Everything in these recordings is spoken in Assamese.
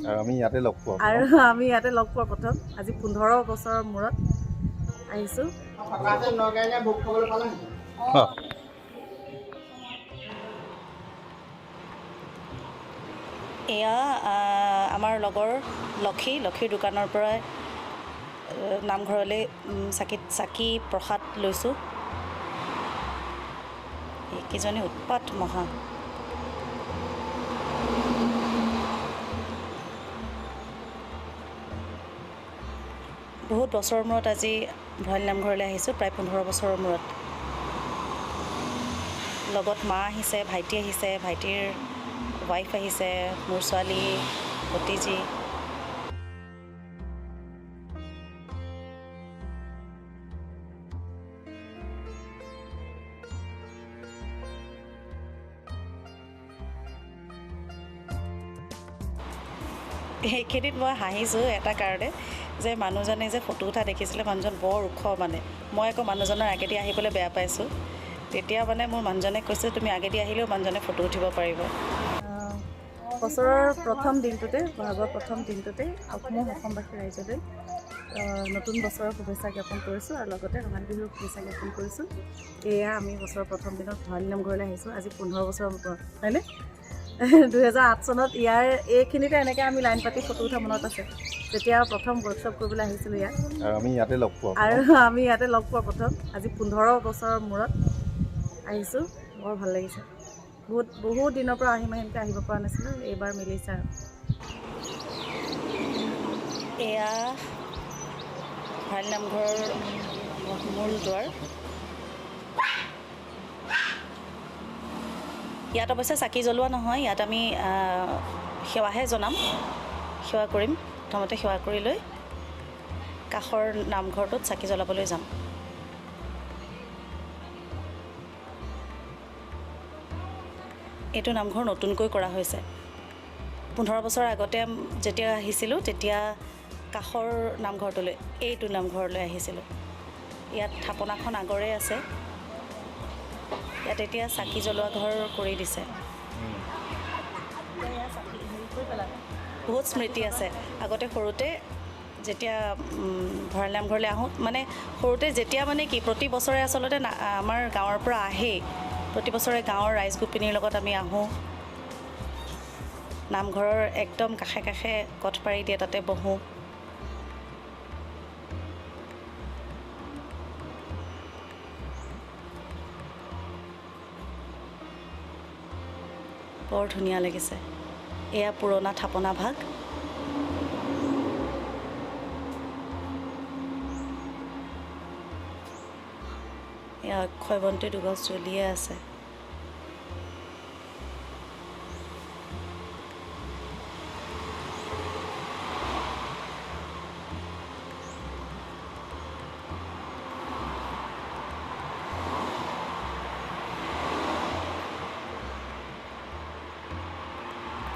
আৰু আমি ইয়াতে লগ পোৱা প্ৰথম আজি 15 বছৰৰ মূৰত আহিছোঁ। এয়া আমাৰ লগৰ লক্ষীৰ দোকানৰ পৰা নামঘৰলৈ চাকি প্ৰসাদ লৈছোঁ। এইকেইজনী উৎপাত মহা। বহুত বছৰৰ মূৰত আজি ভৰালী নামঘৰলৈ আহিছোঁ, প্ৰায় 15 বছৰৰ মূৰত। লগত মা আহিছে, ভাইটি আহিছে, ভাইটিৰ ৱাইফ আহিছে, মোৰ ছোৱালী ভতিজী। সেইখিনিত মই হাঁহিছোঁ এটা কাৰণে যে মানুহজনে যে ফটো উঠা দেখিছিলে, মানুহজন বৰ ওখ মানে। মই আকৌ মানুহজনৰ আগেদি আহিবলৈ বেয়া পাইছোঁ। তেতিয়া মানে মোৰ মানুহজনে কৈছে তুমি আগেদি আহিলেও মানুহজনে ফটো উঠিব পাৰিব। বছৰৰ প্ৰথম দিনটোতে, বহাগৰ প্ৰথম দিনটোতে মোৰ অসমবাসী ৰাইজলৈ নতুন বছৰৰ শুভেচ্ছা জ্ঞাপন কৰিছোঁ আৰু লগতে ৰঙালী বিহুৰ শুভেচ্ছা জ্ঞাপন কৰিছোঁ। এয়া আমি বছৰৰ প্ৰথম দিনত ভৰালী নামঘৰলৈ আহিছোঁ, আজি 15 বছৰৰ মূৰত, হয়নে? 2008 চনত ইয়াৰ এইখিনিতে এনেকৈ আমি লাইন পাতি ফটো উঠা মনত আছে, যেতিয়া প্ৰথম ৱৰ্কশ্বপ কৰিবলৈ আহিছিলোঁ ইয়াত। আৰু আমি ইয়াতে লগ পোৱা প্ৰথম আজি 15 বছৰৰ মূৰত আহিছোঁ। বৰ ভাল লাগিছে। বহুত দিনৰ পৰা এনেকৈ আহিব পৰা নাছিলোঁ, এইবাৰ মিলিছে আৰু। এয়া ভৰালী নামঘৰৰ মূল দুৱাৰ। ইয়াত অৱশ্যে চাকি জ্বলোৱা নহয়, ইয়াত আমি সেৱাহে জনাম, সেৱা কৰিম। প্ৰথমতে সেৱা কৰি লৈ কাষৰ নামঘৰটোত চাকি জ্বলাবলৈ যাম। এইটো নামঘৰ নতুনকৈ কৰা হৈছে। 15 বছৰ আগতে যেতিয়া আহিছিলোঁ তেতিয়া কাষৰ নামঘৰটোলৈ, এইটো নামঘৰলৈ আহিছিলোঁ। ইয়াত থাপনাখন আগৰে আছে। ইয়াত এতিয়া চাকি জ্বলোৱা ঘৰ কৰি দিছে। বহুত স্মৃতি আছে। আগতে সৰুতে যেতিয়া ভৰালী নামঘৰলৈ আহোঁ, মানে সৰুতে যেতিয়া মানে কি প্ৰতি বছৰে আচলতে আমাৰ গাঁৱৰ পৰা আহেই, প্ৰতি বছৰে গাঁৱৰ ৰাইজ গোপিনীৰ লগত আমি আহোঁ। নামঘৰৰ একদম কাষে কাষে কঠ পাৰি দিয়ে, তাতে বহোঁ। বৰ ধুনীয়া লাগিছে। এয়া পুৰণা থাপনা ভাগ। এয়া অক্ষয় বন্তি দুগজ জ্বলিয়ে আছে।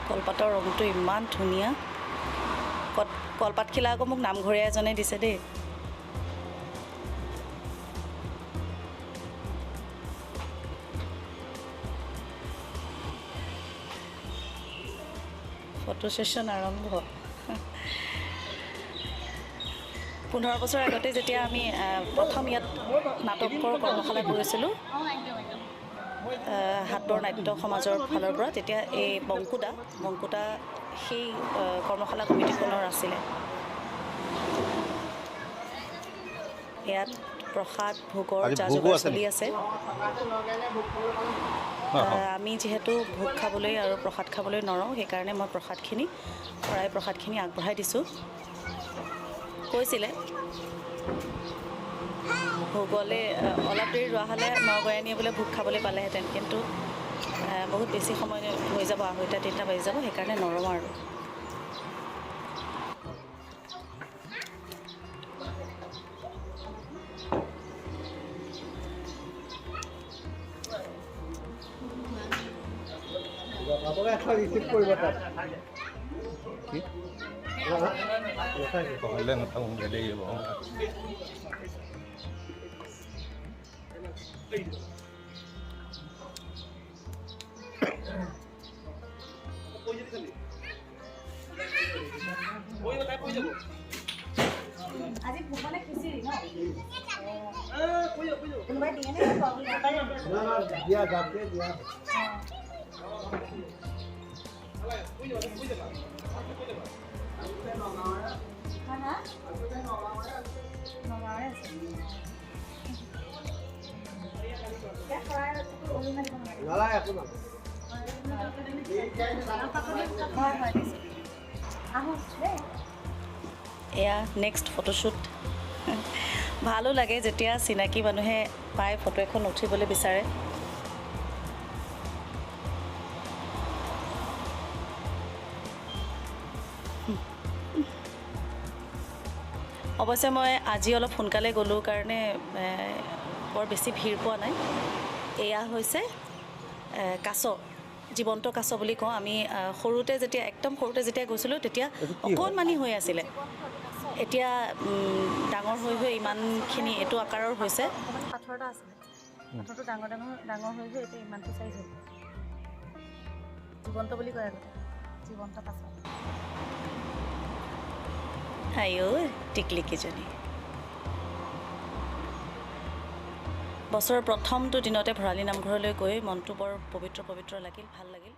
কলপাতৰ ৰংটো ইমান ধুনীয়া। কলপাতখিলা আকৌ মোক নামঘৰীয়া এজনে দিছে দেই। ফটো ছেশ্যন আৰম্ভ। 15 বছৰ আগতে যেতিয়া আমি প্ৰথম ইয়াত নাটকৰ কৰ্মশালা কৰিছিলোঁ, হাতৰ নাট্য সমাজৰ ফালৰ পৰা, তেতিয়া এই বংকুদা সেই কৰ্মশালা কমিটিখনৰ আছিলে। ইয়াত প্ৰসাদ ভোগৰ যা যোগাৰ চলি আছে। আমি যিহেতু ভোগ খাবলৈ আৰু প্ৰসাদ খাবলৈ নৰওঁ, সেইকাৰণে মই শৰাই প্ৰসাদখিনি আগবঢ়াই দিছোঁ। কৈছিলে ভোগলৈ অলপ দেৰি ৰোৱা হ'লে নগৈয়ানীয়ে বোলে ভোগ খাবলৈ পালেহেঁতেন, কিন্তু বহুত বেছি সময় হৈ যাব, 2:30-3টা বাজি যাব, সেইকাৰণে নৰওঁ আৰু। আজি মানে খিচিৰি ন এয়া নেক্সট ফটোশ্বুট ভালো লাগে যেতিয়া চিনাকি মানুহে পায় ফটো এখন উঠিবলৈ বিচাৰে অৱশ্যে মই আজি অলপ সোনকালে গ'লোঁ কাৰণে বৰ বেছি ভিৰ পোৱা নাই এয়া হৈছে কাছ জীৱন্ত কাছ বুলি কওঁ আমি সৰুতে যেতিয়া একদম সৰুতে যেতিয়া গৈছিলোঁ তেতিয়া অকণমানি হৈ আছিলে এতিয়া ডাঙৰ হৈ হৈ ইমানখিনি এইটো আকাৰৰ হৈছে পাথৰ এটা আছিলে পাথৰটো ডাঙৰ হৈ হৈ এতিয়া ইমানটো চাইজ হ'ল জীৱন্ত বুলি কয় আগতে জীৱন্ত কাছ আইও টিকলিকিজনী বছৰৰ প্ৰথমটো দিনতে ভৰালী নামঘৰলৈ গৈ মনটো বৰ পবিত্ৰ লাগিল ভাল লাগিল